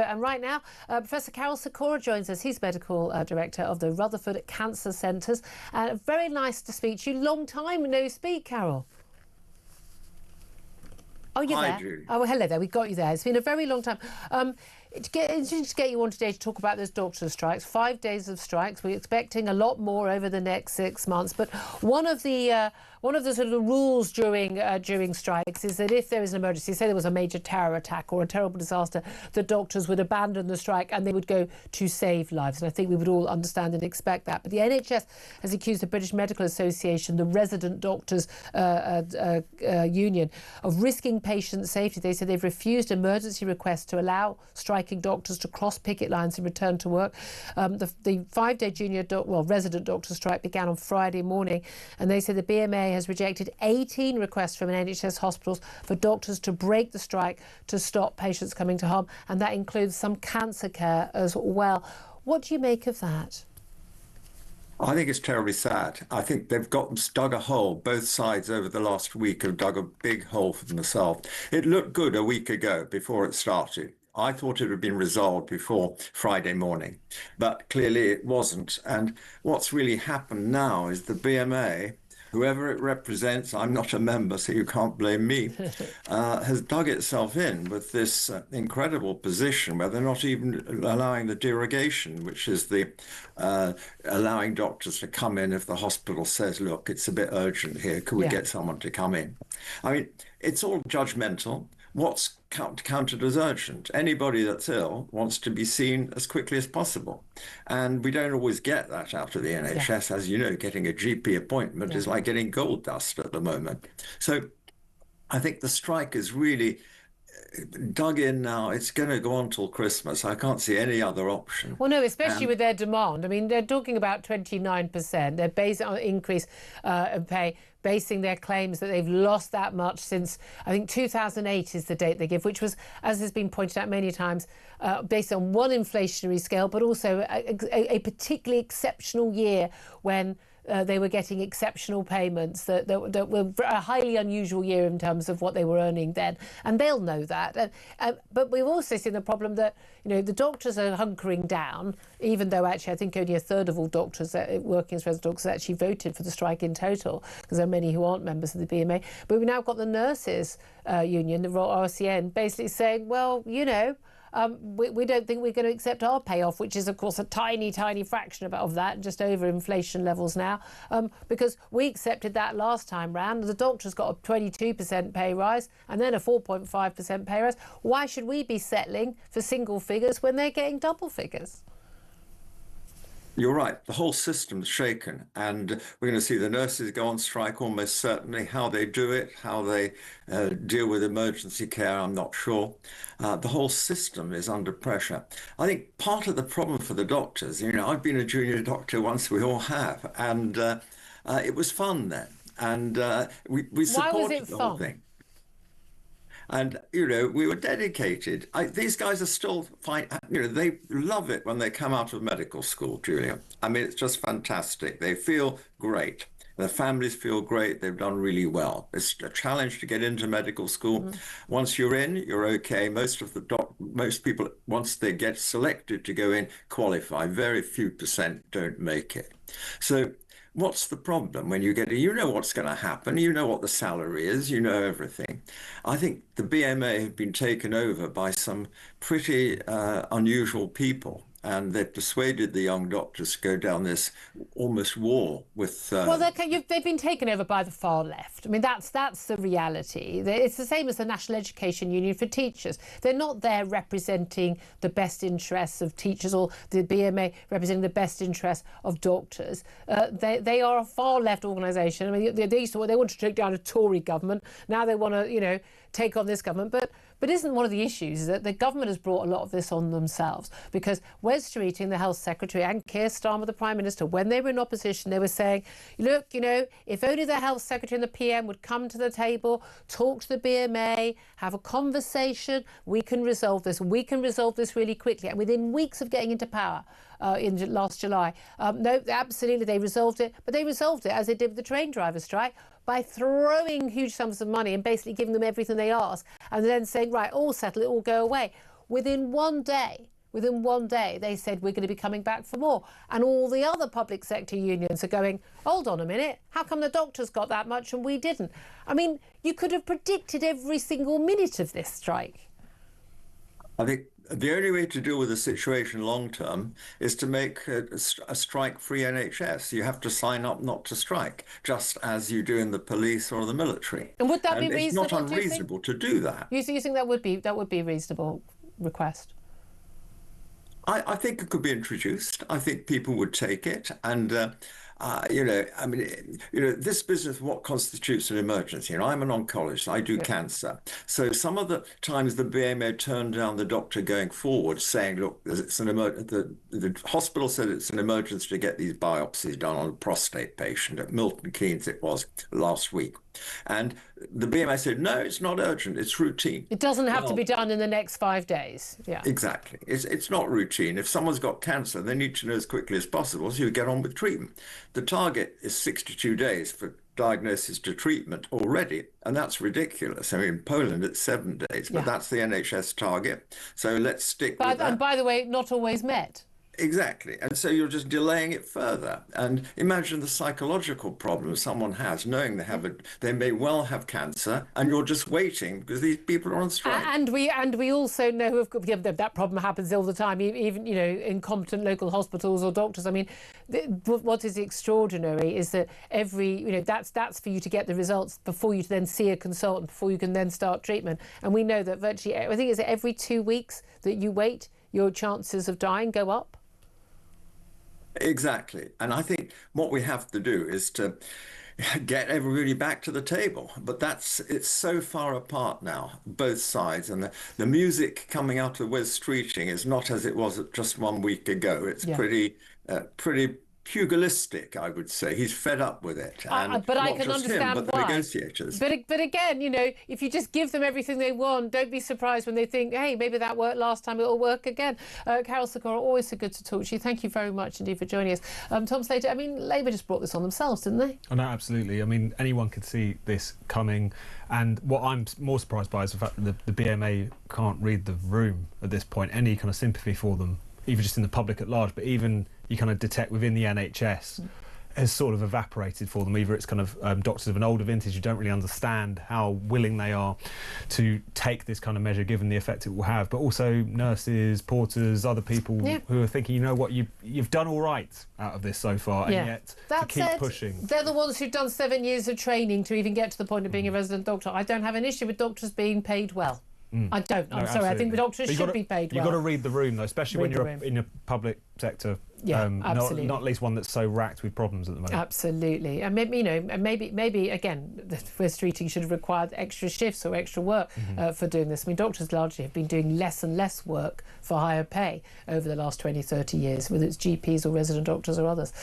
And right now, Professor Karol Sikora joins us. He's medical director of the Rutherford Cancer Centres. Very nice to speak to you. Long time no speak, Karol. Oh, you're there. Julia. Oh, well, hello there. We got you there. It's been a very long time. To get you on today to talk about those doctor strikes. 5 days of strikes. We're expecting a lot more over the next 6 months. But one of the sort of rules during strikes is that if there is an emergency, say there was a major terror attack or a terrible disaster, the doctors would abandon the strike and they would go to save lives. And I think we would all understand and expect that. But the NHS has accused the British Medical Association, the resident doctors union, of risking patient safety. They said they've refused emergency requests to allow striking doctors to cross picket lines and return to work. The 5-day resident doctor strike began on Friday morning, and they said the BMA has rejected 18 requests from NHS hospitals for doctors to break the strike to stop patients coming to harm, and that includes some cancer care as well. What do you make of that? I think it's terribly sad. I think they've dug a hole. Both sides over the last week have dug a big hole for themselves. It looked good a week ago before it started. I thought it had been resolved before Friday morning, but clearly it wasn't. And what's really happened now is the BMA, whoever it represents, I'm not a member, so you can't blame me, has dug itself in with this incredible position where they're not even allowing the derogation, which is the allowing doctors to come in if the hospital says, look, it's a bit urgent here, could we get someone to come in? I mean, it's all judgmental. What's counted as urgent? Anybody that's ill wants to be seen as quickly as possible. And we don't always get that out of the NHS. As you know, getting a GP appointment is like getting gold dust at the moment. So I think the strike is really dug in now. It's going to go on till Christmas. I can't see any other option. Well, no, especially with their demand. I mean, they're talking about 29%. They're based on increase of pay, basing their claims that they've lost that much since, I think, 2008 is the date they give, which was, as has been pointed out many times, based on one inflationary scale, but also a particularly exceptional year when they were getting exceptional payments that were a highly unusual year in terms of what they were earning then, and they'll know that. But we've also seen the problem that, you know, the doctors are hunkering down, even though actually I think only a third of all doctors working as resident doctors actually voted for the strike in total, because there are many who aren't members of the BMA. But we've now got the nurses union, the RCN, basically saying, well, you know, we don't think we're going to accept our payoff, which is, of course, a tiny, tiny fraction of that, just over inflation levels now, because we accepted that last time round. The doctors got a 22% pay rise and then a 4.5% pay rise. Why should we be settling for single figures when they're getting double figures? You're right. The whole system's shaken, and we're going to see the nurses go on strike almost certainly. How they do it, how they deal with emergency care, I'm not sure. The whole system is under pressure. I think part of the problem for the doctors, you know, I've been a junior doctor once, we all have, and it was fun then. And we supported the whole thing. And, you know, we were dedicated. These guys are still fine. You know, they love it when they come out of medical school, Julia. I mean, it's just fantastic. They feel great. Their families feel great. They've done really well. It's a challenge to get into medical school. Once you're in, you're okay. Most people, once they get selected to go in, qualify. Very few % don't make it. So what's the problem when you get you know what's going to happen, you know what the salary is, you know everything. I think the BMA have been taken over by some pretty unusual people, and they've persuaded the young doctors to go down this almost war with... Well, they've been taken over by the far left. I mean, that's the reality. It's the same as the National Education Union for teachers. They're not there representing the best interests of teachers, or the BMA representing the best interests of doctors. They are a far left organisation. I mean, they wanted to take down a Tory government. Now they want to, you know, take on this government. But isn't one of the issues that the government has brought a lot of this on themselves? Because Wes Streeting, the Health Secretary, and Keir Starmer, the Prime Minister, when they were in opposition, they were saying, look, you know, if only the Health Secretary and the PM would come to the table, talk to the BMA, have a conversation, we can resolve this. We can resolve this really quickly. And within weeks of getting into power, in last July, no, absolutely, they resolved it. But they resolved it, as they did with the train driver strike, by throwing huge sums of money and basically giving them everything they asked, and then saying, right, all settle, it all go away. within one day, they said we're going to be coming back for more. And all the other public sector unions are going, hold on a minute, how come the doctors got that much and we didn't? I mean, you could have predicted every single minute of this strike. I think the only way to deal with the situation long term is to make a strike-free NHS. You have to sign up not to strike, just as you do in the police or the military. And would that be reasonable? It's not unreasonable to do that. You think that would be a reasonable request? I think it could be introduced. I think people would take it. And, this business, what constitutes an emergency? And I'm an oncologist, I do cancer. So some of the times the BMA turned down the doctor going forward saying, look, it's the hospital said it's an emergency to get these biopsies done on a prostate patient at Milton Keynes, it was last week. And the BMA said, no, it's not urgent, it's routine. It doesn't have to be done in the next 5 days. Yeah, exactly. It's not routine. If someone's got cancer, they need to know as quickly as possible, so you get on with treatment. The target is 62 days for diagnosis to treatment already, and that's ridiculous. I mean, in Poland, it's 7 days, but that's the NHS target. So let's stick with that. And by the way, not always met. Exactly. And so you're just delaying it further. And imagine the psychological problem someone has, knowing they may well have cancer, and you're just waiting because these people are on strike. And we also know that problem happens all the time, even incompetent local hospitals or doctors. I mean, what is extraordinary is that that's for you to get the results before you then see a consultant, before you can then start treatment. And we know that virtually, I think it's every 2 weeks that you wait, your chances of dying go up. Exactly. And I think what we have to do is to get everybody back to the table. But it's so far apart now, both sides. And the music coming out of Wes Streeting is not as it was just 1 week ago. It's pretty pugilistic, I would say. He's fed up with it. And but I not can just understand him, but why. the negotiators. But again, if you just give them everything they want, don't be surprised when they think, hey, maybe that worked last time, it'll work again. Karol Sikora, always so good to talk to you. Thank you very much indeed for joining us. Tom Slater, I mean, Labour just brought this on themselves, didn't they? Oh, no, absolutely. I mean, anyone could see this coming. And what I'm more surprised by is the fact that the BMA can't read the room at this point. Any kind of sympathy for them, even just in the public at large, but even you kind of detect within the NHS has sort of evaporated for them. Either it's kind of doctors of an older vintage who don't really understand how willing they are to take this kind of measure given the effect it will have, but also nurses, porters, other people who are thinking, you know what, you've done all right out of this so far, and yet to keep pushing. They're the ones who've done 7 years of training to even get to the point of being a resident doctor. I don't have an issue with doctors being paid well. I don't. I'm sorry. I think the doctors should be paid well. You've got to read the room, though, especially when you're in a public sector. Absolutely. Not least one that's so racked with problems at the moment. Absolutely. And maybe again, Wes Streeting should have required extra shifts or extra work for doing this. I mean, doctors largely have been doing less and less work for higher pay over the last 20, 30 years, whether it's GPs or resident doctors or others.